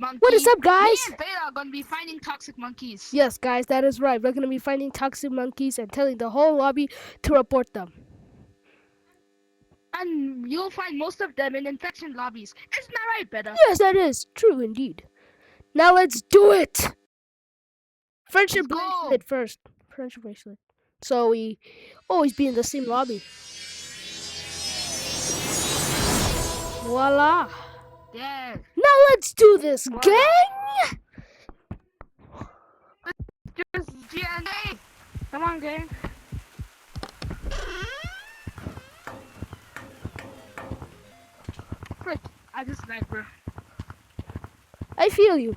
monkey. What is up, guys? Me and Beta are gonna be finding toxic monkeys. Yes, guys, that is right. We're gonna be finding toxic monkeys and telling the whole lobby to report them. And you'll find most of them in infection lobbies. Isn't that right, Beta? Yes, that is true indeed. Now let's do it. Friendship Let's go. bracelet first. Friendship bracelet. So we always be in the same lobby. Voila. Yeah. Now let's do this, Voila. gang. Just GNA. Come on, gang. Frick, I just sniper. I feel you.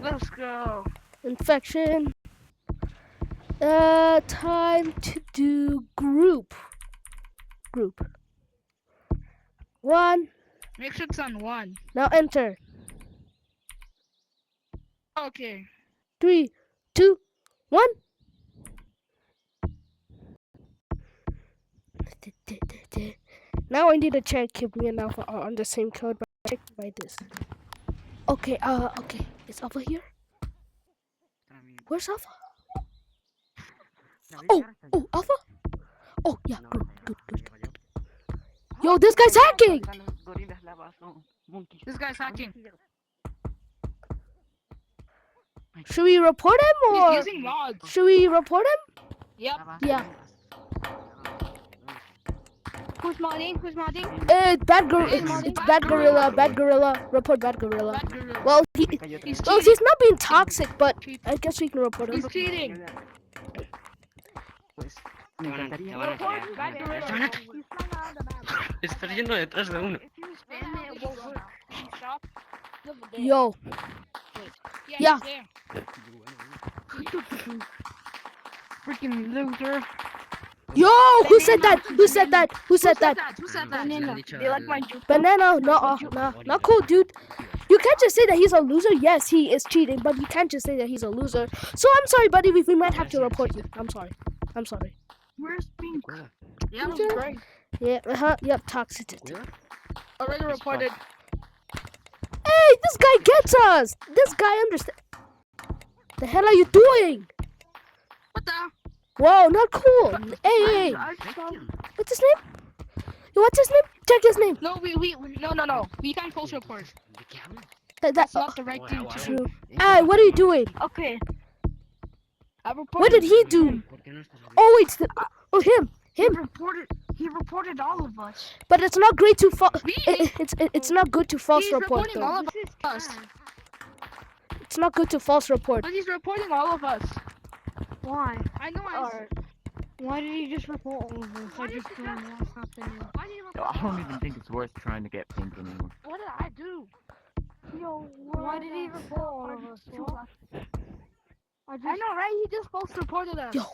Let's go. Infection. Time to do group. Group. 1. Make sure it's on 1. Now enter. Okay. 3, 2, 1. Now I need to check if me and Alpha are on the same code, but check by this. Okay, okay. Is Alpha here? Where's Alpha? Oh, Alpha? Oh, yeah, good. Yo, this guy's hacking! This guy's hacking. Should we report him or? He's using mods. Should we report him? Yep. Yeah. Who's modding? It's bad gorilla. Report bad gorilla. Bad gorilla. Well, He's he's cheating. not being toxic, but I guess we can report him. He's cheating. Report bad gorilla. Está yendo detrás de uno. If you spam it, it won't work. Stop. Yo, Yeah. he's there. Freaking loser. yo, who said that? Who said that? Who said that? They like my juke. Banana, no, not cool, dude. You can't just say that he's a loser. Yes, he is cheating, but you can't just say that he's a loser. So I'm sorry, buddy. We might have to report you. I'm sorry. Where's Pink? Yeah, Okay. that's great. Yeah, yep, toxicity. Already reported. Hey, this guy gets us. This guy understands. The hell are you doing? What the? Whoa, not cool. Hey, what's his name? What's his name? Check his name. No, no. We can't post report. That's That's not the right thing to do. true. Hey, what are you doing? Okay. I reported. What did he do? Oh, wait, him. He reported all of us. But it's not great to Me? it's not good to false He's report reporting though. all of us. It's not good to false report. But he's reporting all of us. Why? I know. Why did he just report all of us? I just don't know what's happening. Why did he Yo, report I don't even think it's worth trying to get Pink anymore. What did I do? Yo, why did he report all of us? What? I know, right? He just false reported us. Yo.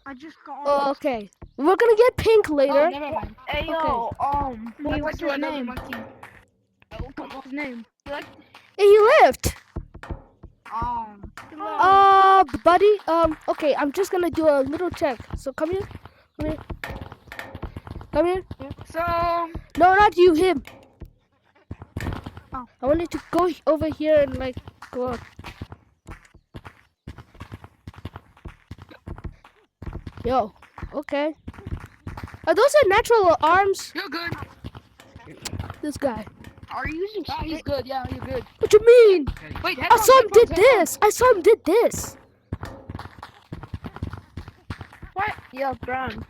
I just got on. Oh, okay. We're gonna get Pink Oh, later. never mind. Hey, yo, Wait, what's to his another name? monkey. What's his name? Hey, he left. Buddy. Okay. I'm just gonna do a little check. So come here. Come here. So, No, not you. Him. Oh. I wanted to go over here and like go up. Yo. Okay. Are those are natural arms? you're good. This guy. Are you using Ah, he's good. Yeah, you're good. What you mean? Wait, I saw him did this. What? Yo, Brown.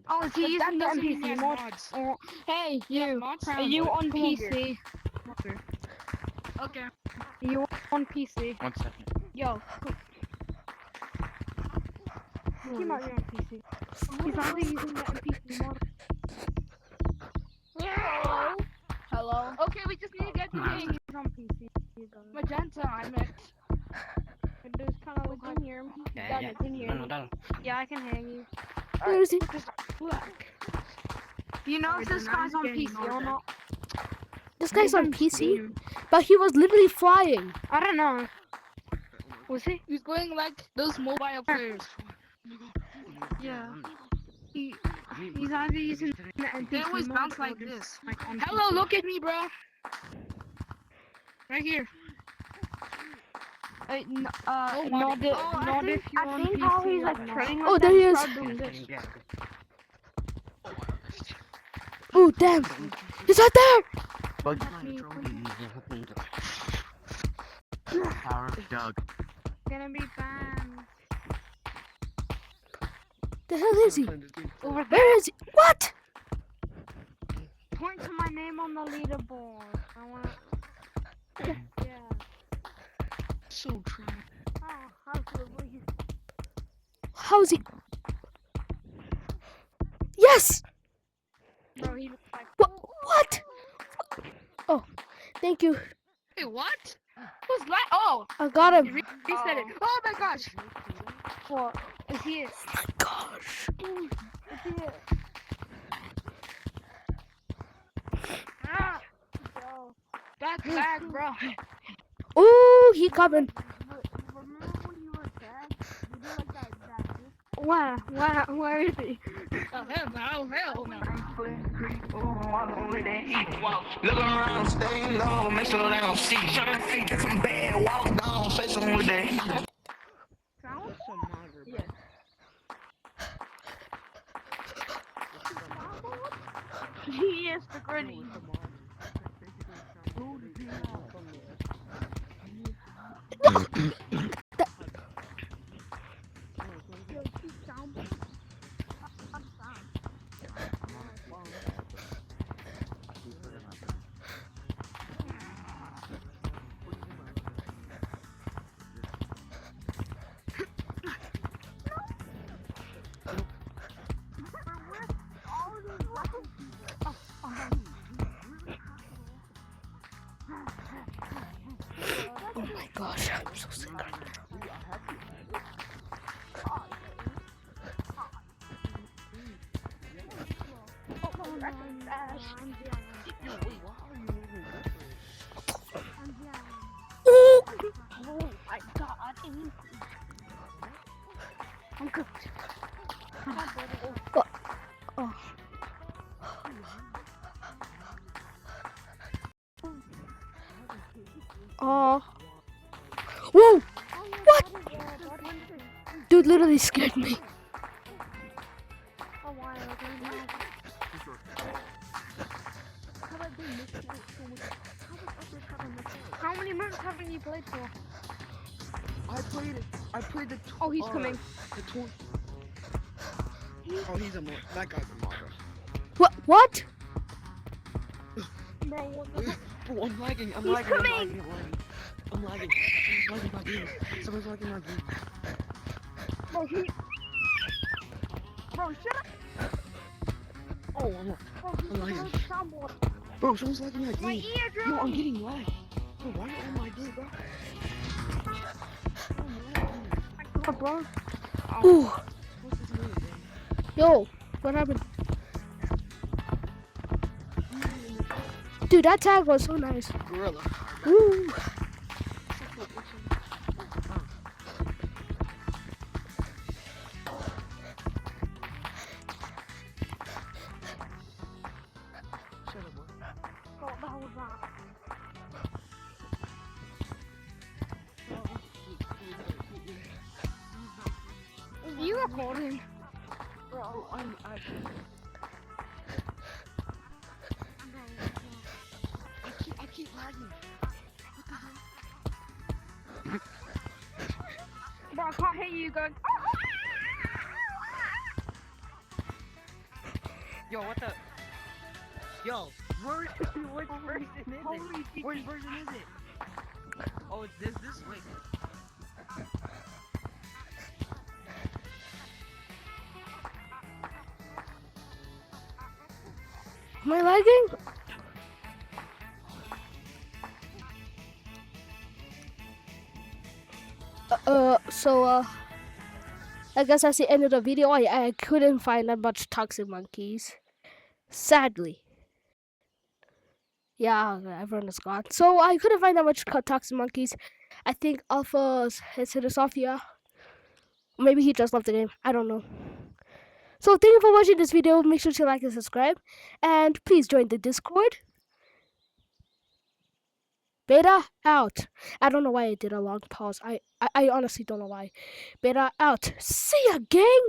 Oh, is he using the doesn't mean he NPC has mod? mods. Or, hey, Yeah, you. mods? Are you on Come over here. PC? Okay. Are you on PC? 1 second. Yo. He might be on PC. He's either using the NPC mod. Hello. Okay, we just need to get the king. He's on PC. Magenta, I meant. It does kind of look like hear him. Ya, I can hear Dalo, you. dalo. Yeah, I can hear you. Where is he? Black. Do you know if this guy's on getting PC or older. not? This guy's on PC, but he was literally flying. I don't know. Was he? He's going like those mobile players. Yeah. He's either using the NPC They always mod bounce or like just, this. like, on Hello, PC. look at me, bro. Right here. Not my not if, God. not if you're I on think PC. how he's like not. training Oh, like there that, he is. start doing this. Yeah. Oh, damn. He's right there. Bug's power of Doug. Gonna be banned. The hell is he? Over there. Where is he? What? Point to my name on the leaderboard. I wanna. Yeah. So try. Oh, absolutely. How's he? Yes. Bro, he looks like. What? Oh, thank you. Wait, what? Who's that? Oh, I got he him. reset it. Oh my gosh. What? Is he it? Gosh. Is he it? Ah, Bro. back, bro. Oh, he coming. Remember when you were dead? You do like that. Where is he? Oh, hell no. Look around, stay low, make sure they don't see. Trying to see some bad, walk down, face them with that. Yes, the gritty. Oh my gosh, I'm so sick right now. Oh, Oh my god. I'm cooked. oh. Oh. Whoa! What? Dude literally scared me. How many months haven't you played for? I played the. Oh, he's coming. The oh, he's a mod. That guy's a mod. What? Bro, what the Bro, I'm lagging. I'm He's lagging. coming! I'm lagging. Someone's lagging my game. Someone's lagging my game. Bro, Bro, shut up! Oh, I'm Bro, lagging. soundboard. Bro, someone's lagging my My game. eardrum! No, I'm getting lag. Bro, why are you on my game, bro? Bro. Ooh. What's this name, bro? Yo, what happened? Dude, that tag was so nice. Gorilla. Ooh. Shut up, bro. What the hell was that? Are you recording? Bro, I'm actually. I keep lagging. Bro, I can't hear you going. Yo, what the? Yo, which version is it? Holy shit. Which version is it? Oh, it's this? Wait. Am I lagging? I guess that's the end of the video. I couldn't find that much toxic monkeys. Sadly. Yeah, everyone is gone. So I couldn't find that much toxic monkeys. I think Alpha has hit us off, yeah. Maybe he just left the game. I don't know. So thank you for watching this video. Make sure to like and subscribe. And please join the Discord. Beta out. I don't know why I did a long pause. I honestly don't know why. Beta out. See ya, gang.